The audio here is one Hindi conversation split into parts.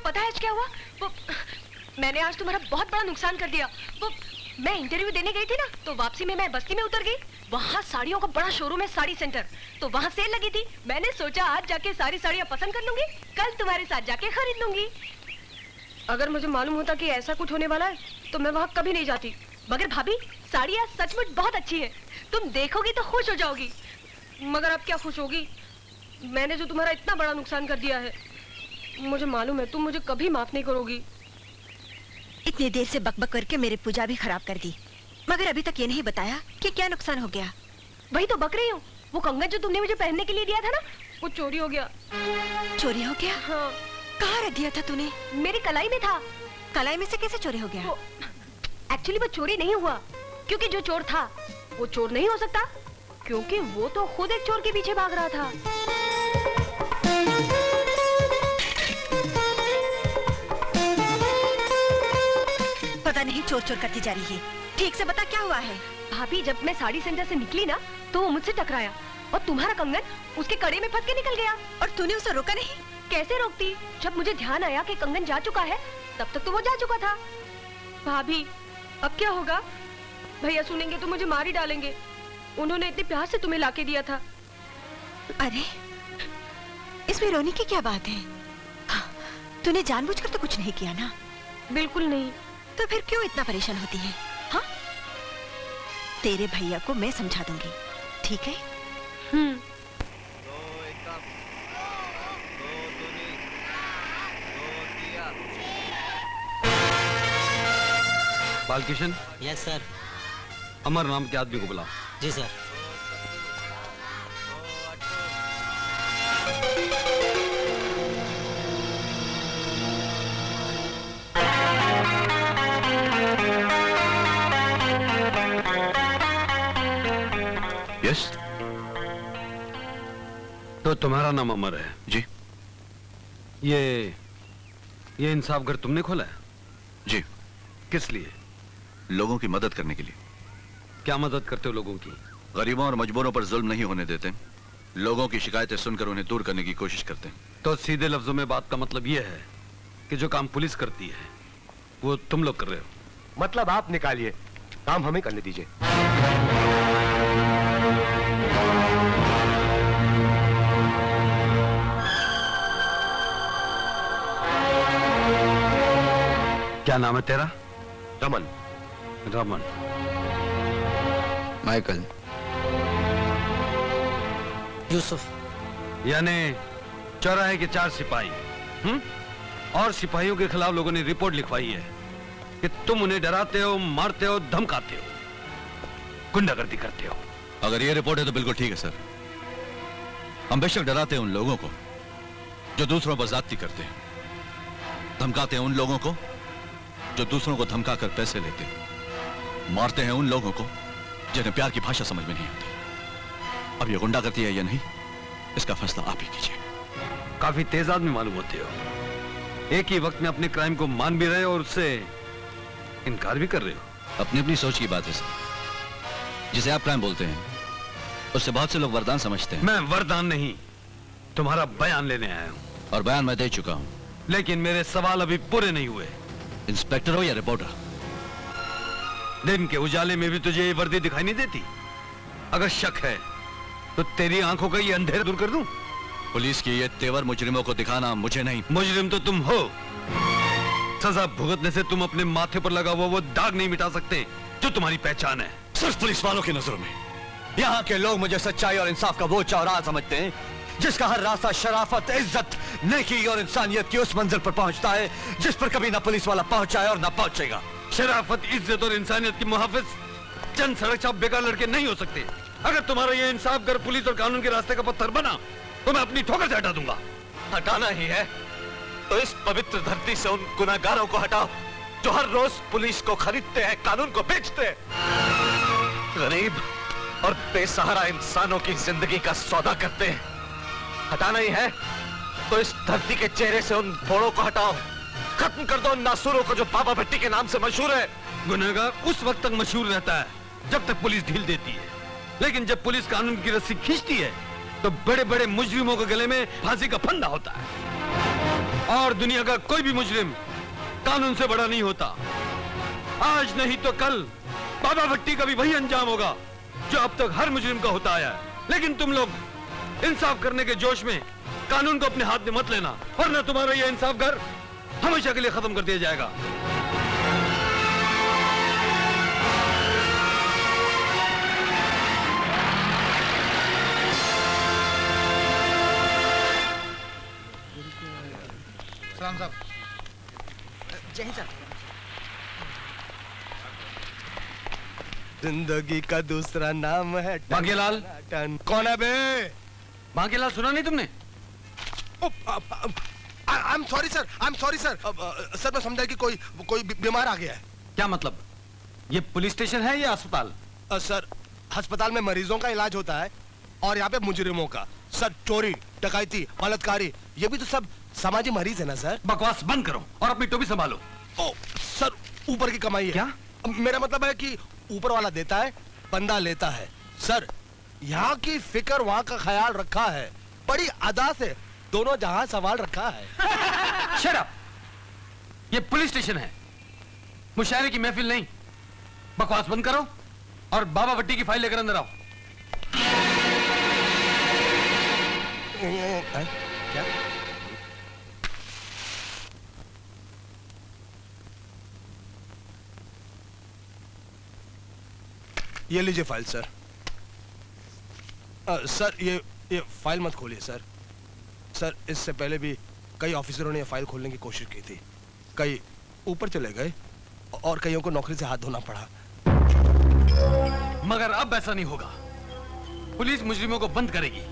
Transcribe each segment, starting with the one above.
पता है आज क्या हुआ? वो मैंने आज तुम्हारा बहुत बड़ा नुकसान कर दिया। वो मैं इंटरव्यू देने गई थी ना, तो वापसी में मैं बस्ती में उतर गई। वहाँ साड़ियों का बड़ा शोरूम है, साड़ी सेंटर, तो वहाँ सेल लगी थी। मैंने सोचा आज जाके सारी साड़ियाँ पसंद कर लूंगी, कल तुम्हारे साथ जाके खरीद लूंगी। अगर मुझे मालूम होता कि ऐसा कुछ होने वाला है तो मैं वहाँ कभी नहीं जाती। मगर भाभी, साड़ियाँ सचमुच बहुत अच्छी है, तुम देखोगी तो खुश हो जाओगी। मगर अब क्या खुश होगी, मैंने जो तुम्हारा इतना बड़ा नुकसान कर दिया है, मुझे मालूम है तुम मुझे कभी माफ नहीं करोगी। इतनी देर से बकबक करके मेरी पूजा भी खराब कर दी, मगर अभी तक ये नहीं बताया कि क्या नुकसान हो गया। वही तो बक रही हूँ, वो कंगन जो तुमने मुझे पहनने के लिए दिया था ना, वो चोरी हो गया। चोरी हो गया? हाँ। कहाँ रख दिया था तूने? मेरी कलाई में था। कलाई में से कैसे चोरी हो गया? एक्चुअली वो चोरी नहीं हुआ, क्योंकि जो चोर था वो चोर नहीं हो सकता, क्योंकि वो तो खुद एक चोर के पीछे भाग रहा था। पता नहीं चोर चोर करती जा रही है, ठीक से बता क्या हुआ है? भाभी, जब मैं साड़ी सेंटर से निकली ना, तो वो मुझसे टकराया और तुम्हारा कंगन उसके कड़े में फंस के निकल गया। और तूने उसे रोका नहीं? कैसे रोकती, जब मुझे ध्यान आया कि कंगन जा चुका है, तब तक तो वो जा चुका था। भाभी, अब क्या होगा? भैया सुनेंगे तो मुझे मार ही डालेंगे। उन्होंने इतने प्यार से तुम्हें लाके दिया था। अरे, इसमें रोने की क्या बात है? हाँ, तूने जानबूझकर तो कुछ नहीं किया ना? बिल्कुल नहीं। तो फिर क्यों इतना परेशान होती है? हाँ, तेरे भैया को मैं समझा दूंगी, ठीक है? बालकिशन। Yes sir. अमर नाम के आदमी को बुलाओ। जी सर। यस। तो तुम्हारा नाम अमर है? जी। ये इंसाफ घर तुमने खोला है? जी। किस लिए? लोगों की मदद करने के लिए। क्या मदद करते हो लोगों की? गरीबों और मजबूरों पर जुल्म नहीं होने देते, लोगों की शिकायतें सुनकर उन्हें दूर करने की कोशिश करते हैं। तो सीधे लफ्जों में बात का मतलब यह है कि जो काम पुलिस करती है वो तुम लोग कर रहे हो। मतलब आप निकालिए, काम हमें करने दीजिए। क्या नाम है तेरा? रमन। रमन। माइकल। यूसुफ। यानी चौराहे के 4 सिपाही। और सिपाहियों के खिलाफ लोगों ने रिपोर्ट लिखवाई है कि तुम उन्हें डराते हो, मारते हो, धमकाते हो, गुंडागर्दी करते हो। अगर ये रिपोर्ट है तो बिल्कुल ठीक है सर। हम बेशक डराते हैं उन लोगों को जो दूसरों पर ज्यादती करते हैं, धमकाते हैं उन लोगों को जो दूसरों को धमका कर पैसे लेते हैं, मारते हैं उन लोगों को जिन्हें प्यार की भाषा समझ में नहीं आती। अब ये गुंडागर्दी है या नहीं, इसका फैसला आप ही कीजिए। काफी तेज आदमी मालूम होते हो, एक ही वक्त में अपने क्राइम को मान भी रहे हो और उससे इनकार भी कर रहे हो। अपनी अपनी सोच की बात है सर। जिसे आप क्राइम बोलते हैं उससे बहुत से लोग वरदान समझते हैं। मैं वरदान नहीं, तुम्हारा बयान लेने आया हूं। और बयान मैं दे चुका हूं। लेकिन मेरे सवाल अभी पूरे नहीं हुए। इंस्पेक्टर हो या रिपोर्टर, दिन के उजाले में भी तुझे ये वर्दी दिखाई नहीं देती? अगर शक है तो तेरी आंखों का ये अंधेरा दूर कर दूं? पुलिस की ये तेवर मुजरिमों को दिखाना मुझे नहीं। मुजरिम तो तुम हो। सजा भुगतने से तुम अपने माथे पर लगा हुआ वो दाग नहीं मिटा सकते जो तुम्हारी पहचान है। सिर्फ पुलिस वालों की नजरों में यहाँ के लोग मुझे सच्चाई और इंसाफ का वो चौराहा समझते हैं जिसका हर रास्ता शराफत, इज्जत, नेकी और इंसानियत की उस मंजिल पर पहुंचता है जिस पर कभी ना पुलिस वाला पहुंचा है और ना पहुंचेगा। शराफत, इज्जत और इंसानियत की मुहाफिज चंद सड़क छाप बेकार लड़के नहीं हो सकते। अगर तुम्हारा ये इंसाफ कर पुलिस और कानून के रास्ते का पत्थर बना तो मैं अपनी ठोकर से हटा दूंगा। हटाना ही है तो इस पवित्र धरती से उन गुनाहगारों को हटाओ जो हर रोज पुलिस को खरीदते हैं, कानून को बेचते हैं, गरीब और बेसहारा इंसानों की जिंदगी का सौदा करते हैं। हटाना ही है तो इस धरती के चेहरे से उन भोड़ों को हटाओ। खत्म कर दो उन नासूरों को जो बाबा भट्टी के नाम से मशहूर है। गुनहगार उस वक्त तक मशहूर रहता है जब तक पुलिस ढील देती है, लेकिन जब पुलिस कानून की रस्सी खींचती है तो बड़े बड़े मुजरिमों के गले में फांसी का फंदा होता है। और दुनिया का कोई भी मुजरिम कानून से बड़ा नहीं होता। आज नहीं तो कल बाबा भट्टी का भी वही अंजाम होगा जो अब तक हर मुजरिम का होता आया है। लेकिन तुम लोग इंसाफ करने के जोश में कानून को अपने हाथ में मत लेना, वरना तुम्हारा यह इंसाफ घर हमेशा के लिए खत्म कर दिया जाएगा। सलाम साहब। जय हिंद साहब। जिंदगी का दूसरा नाम है बांकेलाल। टन। कौन है बे? बांकेलाल, सुना नहीं तुमने? I am sorry sir, I am sorry sir. Sir मैं समझा कि कोई बीमार आ गया है। क्या मतलब? ये पुलिस स्टेशन है या अस्पताल? सर अस्पताल में मरीजों का इलाज होता है और यहाँ पे मुजरिमों का। सर चोरी, डकैती, बलात्कारी, ये भी तो सब सामाजिक मरीज है ना सर। बकवास बंद करो और अपनी टोपी संभालो। ओ सर, ऊपर की कमाई है। क्या? मेरा मतलब है कि ऊपर वाला देता है, बंदा लेता है। सर यहाँ की फिक्र, वहाँ का ख्याल रखा है, बड़ी अदा से दोनों जहां सवाल रखा है। Shut up! ये पुलिस स्टेशन है, मुशायरे की महफिल नहीं। बकवास बंद करो और बाबा भट्टी की फाइल लेकर अंदर आओ। क्या? ये लीजिए फाइल सर। सर ये फाइल मत खोलिए सर। सर इससे पहले भी कई ऑफिसरों ने ये फाइल खोलने की कोशिश की थी, कई ऊपर चले गए और कईयों को नौकरी से हाथ धोना पड़ा। मगर अब ऐसा नहीं होगा। पुलिस मुजरिमों को बंद करेगी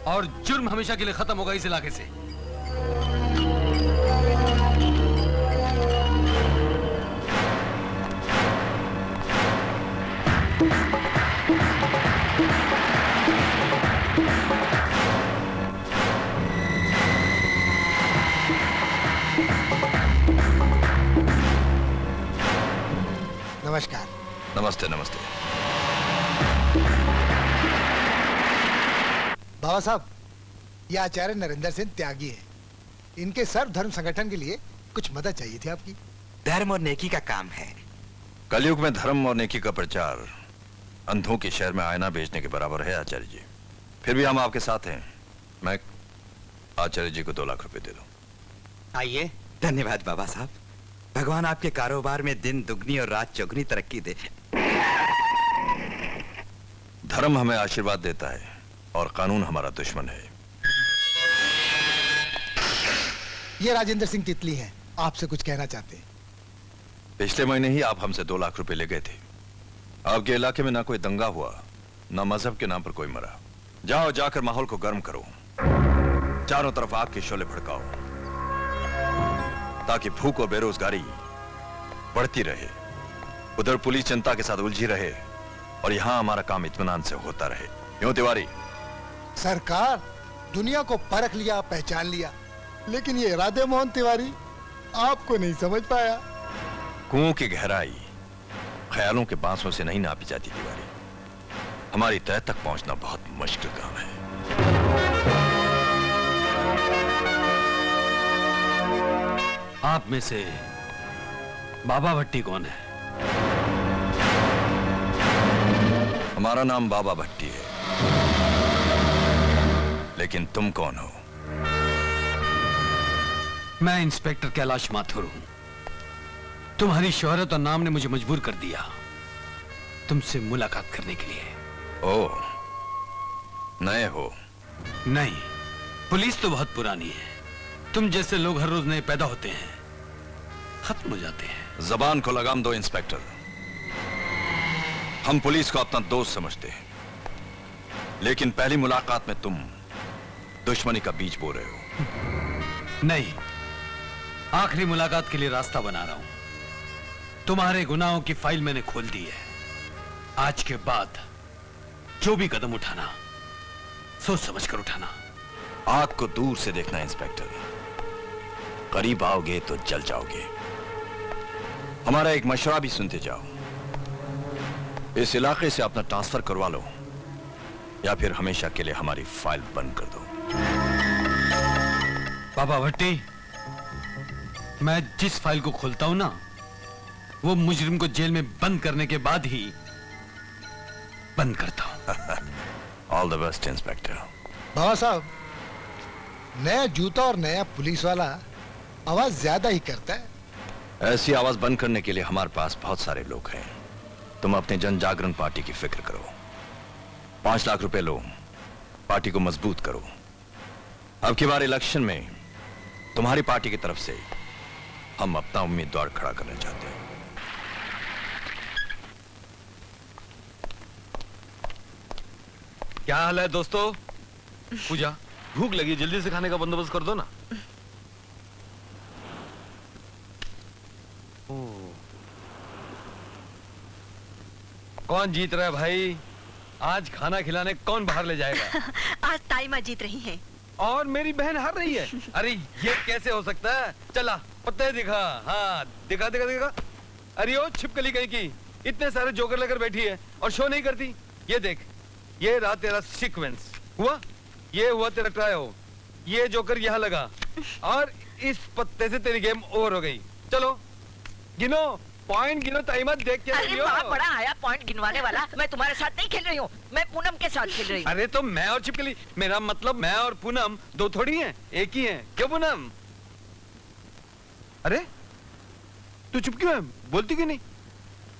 और जुर्म हमेशा के लिए खत्म होगा इस इलाके से। नमस्कार। नमस्ते नमस्ते। बाबा साहब, ये आचार्य नरेंद्र सिंह त्यागी है। इनके सर्व धर्म संगठन के लिए कुछ मदद चाहिए थी आपकी। धर्म और नेकी का काम है। कलयुग में धर्म और नेकी का प्रचार अंधों के शहर में आईना बेचने के बराबर है आचार्य जी। फिर भी हम आपके साथ हैं। मैं आचार्य जी को 2 लाख रुपए दे दूं। आइए। धन्यवाद बाबा साहब। भगवान आपके कारोबार में दिन दुगनी और रात चौगनी तरक्की दे। धर्म हमें आशीर्वाद देता है और कानून हमारा दुश्मन है। ये राजेंद्र सिंह तितली हैं, आपसे कुछ कहना चाहते हैं। पिछले महीने ही आप हमसे 2 लाख रुपए ले गए थे। आपके इलाके में ना कोई दंगा हुआ, ना मजहब के नाम पर कोई मरा। जाओ, जाकर माहौल को गर्म करो, चारों तरफ आग के शोले भड़काओ, ताकि भूख और बेरोजगारी बढ़ती रहे, उधर पुलिस जनता के साथ उलझी रहे और यहां हमारा काम इत्मीनान से होता रहे। क्यों तिवारी? सरकार, दुनिया को परख लिया, पहचान लिया, लेकिन ये राधे मोहन तिवारी आपको नहीं समझ पाया। कुओं की गहराई ख्यालों के बांसों से नहीं नापी जाती तिवारी। हमारी तह तक पहुंचना बहुत मुश्किल काम है। आप में से बाबा भट्टी कौन है? हमारा नाम बाबा भट्टी है, लेकिन तुम कौन हो? मैं इंस्पेक्टर कैलाश माथुर हूं। तुम्हारी शोहरत और नाम ने मुझे मजबूर कर दिया तुमसे मुलाकात करने के लिए। ओह, नए हो? नहीं, पुलिस तो बहुत पुरानी है। तुम जैसे लोग हर रोज नए पैदा होते हैं, खत्म हो जाते हैं। जबान को लगाम दो इंस्पेक्टर। हम पुलिस को अपना दोस्त समझते हैं, लेकिन पहली मुलाकात में तुम दुश्मनी का बीज बो रहे हो। नहीं, आखिरी मुलाकात के लिए रास्ता बना रहा हूं। तुम्हारे गुनाहों की फाइल मैंने खोल दी है। आज के बाद जो भी कदम उठाना, सोच समझ कर उठाना। आग को दूर से देखना इंस्पेक्टर, करीब आओगे तो जल जाओगे। हमारा एक मशवरा भी सुनते जाओ। इस इलाके से अपना ट्रांसफर करवा लो, या फिर हमेशा के लिए हमारी फाइल बंद कर दो। बाबा भट्टी, मैं जिस फाइल को खोलता हूं ना, वो मुजरिम को जेल में बंद करने के बाद ही बंद करता हूं। All the best inspector. बाबा साहब, नया जूता और नया पुलिस वाला आवाज ज्यादा ही करता है। ऐसी आवाज बंद करने के लिए हमारे पास बहुत सारे लोग हैं। तुम अपने जन जागरण पार्टी की फिक्र करो। 5 लाख रुपए लो, पार्टी को मजबूत करो। अब की बार इलेक्शन में तुम्हारी पार्टी की तरफ से हम अपना उम्मीदवार खड़ा करना चाहते हैं। क्या हाल है दोस्तों? पूजा, भूख लगी, जल्दी से खाने का बंदोबस्त कर दो ना। कौन जीत रहा है भाई? आज खाना खिलाने कौन बाहर ले जाएगा? आज ताई माँ जीत रही हैं। और मेरी बहन हार रही है। अरे ये कैसे हो सकता है? चला पत्ते दिखा। हाँ दिखा दिखा दिखा। अरे ओ छिपकली कहीं की, इतने सारे जोकर लेकर बैठी है और शो नहीं करती। ये देख, ये रहा तेरा सीक्वेंस हुआ, ये हुआ तेरा ट्रायो, ये जोकर यहाँ लगा और इस पत्ते से तेरी गेम ओवर हो गई। चलो गिनो, पॉइंट गिनो। ताइमा देख के अरे वाह, बड़ा आया पॉइंट गिनवाने वाला। मैं तुम्हारे साथ नहीं खेल रही हूँ, मैं पूनम के साथ खेल रही हूँ। अरे तो मैं और छिपकली, मेरा मतलब मैं और पूनम दो थोड़ी हैं, एक ही हैं। क्यों पूनम? अरे तू चुप क्यों है? बोलती क्यों नहीं?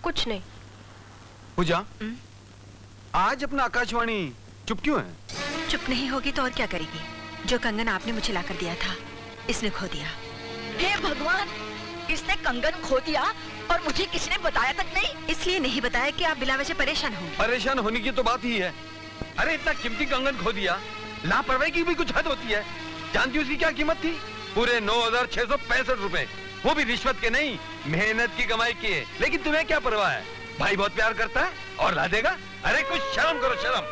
कुछ नहीं। पूजा, आज अपना आकाशवाणी चुप क्यों है? चुप नहीं होगी तो और क्या करेगी? जो कंगन आपने मुझे लाकर दिया था, इसने खो दिया। हे भगवान, इसने कंगन खो दिया और मुझे किसने बताया तक नहीं? इसलिए नहीं बताया कि आप बिला वजह परेशान हो। परेशान होने की तो बात ही है। अरे इतना कीमती कंगन खो दिया, लापरवाही की भी कुछ हद होती है। जानती उसकी क्या कीमत थी? पूरे 9,665 रुपए, वो भी रिश्वत के नहीं, मेहनत की कमाई की है। लेकिन तुम्हें क्या परवाह है? भाई बहुत प्यार करता है और ला देगा। अरे कुछ शर्म करो, शर्म।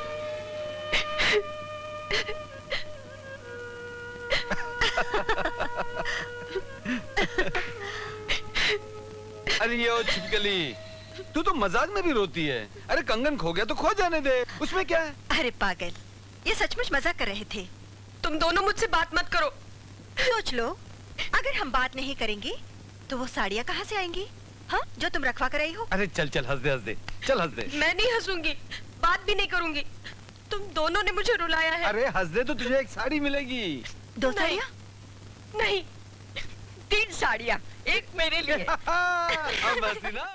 अरे ये ओ छिपकली, तू तो मजाक में भी रोती है। अरे कंगन खो गया तो खो जाने दे, उसमें क्या है? अरे पागल, ये सचमुच मजाक कर रहे थे। तुम दोनों मुझसे बात मत करो। सोच लो, अगर हम बात नहीं करेंगे तो वो साड़ियाँ कहाँ से आएंगी? हाँ, जो तुम रखवा कर आई हो। अरे चल चल हंस दे, हंस दे, चल हंस दे। मैं नहीं हंसूंगी, बात भी नहीं करूंगी। तुम दोनों ने मुझे रुलाया है। अरे हंस दे तो तुझे एक साड़ी मिलेगी। 2 साड़ियाँ? नहीं, 3 साड़ियाँ, एक मेरे लिए। अब हंसी ना।